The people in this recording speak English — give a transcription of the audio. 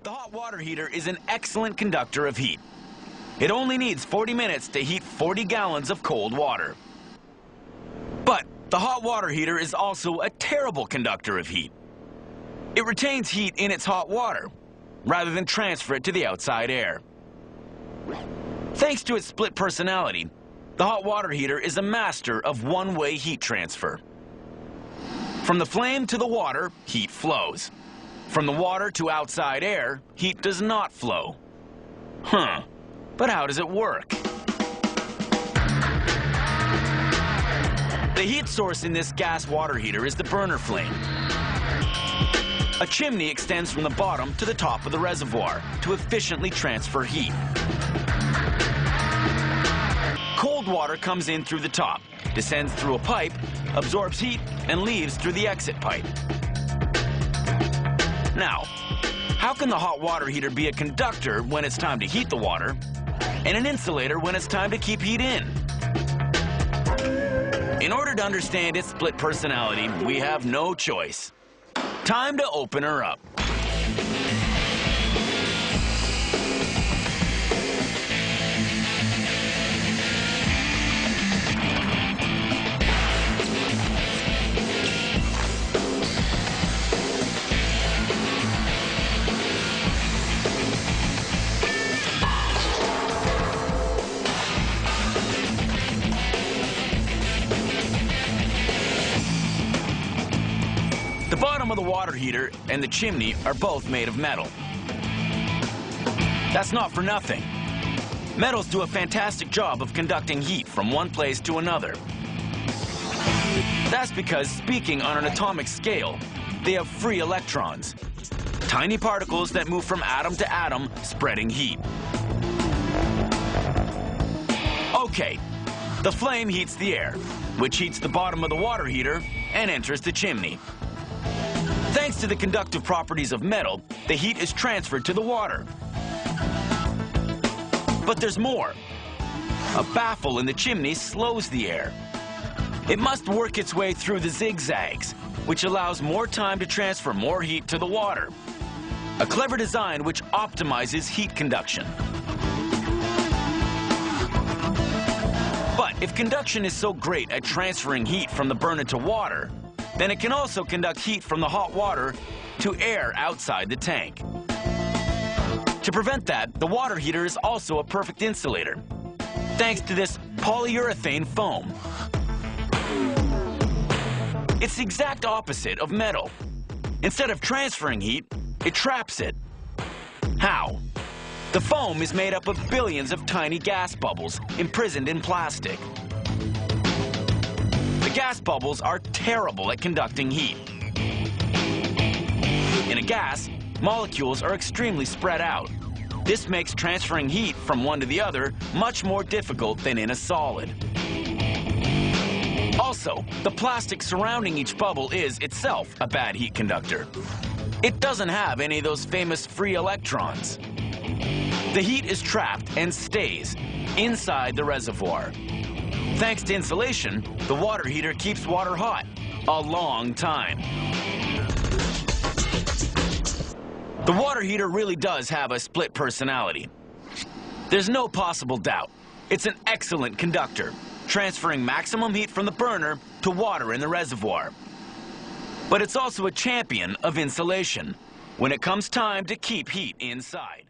The hot water heater is an excellent conductor of heat. It only needs 40 minutes to heat 40 gallons of cold water. But the hot water heater is also a terrible conductor of heat. It retains heat in its hot water, rather than transfer it to the outside air. Thanks to its split personality, the hot water heater is a master of one-way heat transfer. From the flame to the water, heat flows. From the water to outside air, heat does not flow. But how does it work? The heat source in this gas water heater is the burner flame. A chimney extends from the bottom to the top of the reservoir to efficiently transfer heat. Cold water comes in through the top, descends through a pipe, absorbs heat, and leaves through the exit pipe. Now, how can the hot water heater be a conductor when it's time to heat the water, and an insulator when it's time to keep heat in? In order to understand its split personality, we have no choice. Time to open her up. The bottom of the water heater and the chimney are both made of metal. That's not for nothing. Metals do a fantastic job of conducting heat from one place to another. That's because, speaking on an atomic scale, they have free electrons, tiny particles that move from atom to atom, spreading heat. Okay, the flame heats the air, which heats the bottom of the water heater and enters the chimney. Thanks to the conductive properties of metal, the heat is transferred to the water. But there's more. A baffle in the chimney slows the air. It must work its way through the zigzags, which allows more time to transfer more heat to the water. A clever design which optimizes heat conduction. But if conduction is so great at transferring heat from the burner to water, then it can also conduct heat from the hot water to air outside the tank. To prevent that, the water heater is also a perfect insulator, thanks to this polyurethane foam. It's the exact opposite of metal. Instead of transferring heat, it traps it. How? The foam is made up of billions of tiny gas bubbles imprisoned in plastic. The gas bubbles are terrible at conducting heat. In a gas, molecules are extremely spread out. This makes transferring heat from one to the other much more difficult than in a solid. Also, the plastic surrounding each bubble is itself a bad heat conductor. It doesn't have any of those famous free electrons. The heat is trapped and stays inside the reservoir. Thanks to insulation, the water heater keeps water hot a long time. The water heater really does have a split personality. There's no possible doubt. It's an excellent conductor, transferring maximum heat from the burner to water in the reservoir. But it's also a champion of insulation when it comes time to keep heat inside.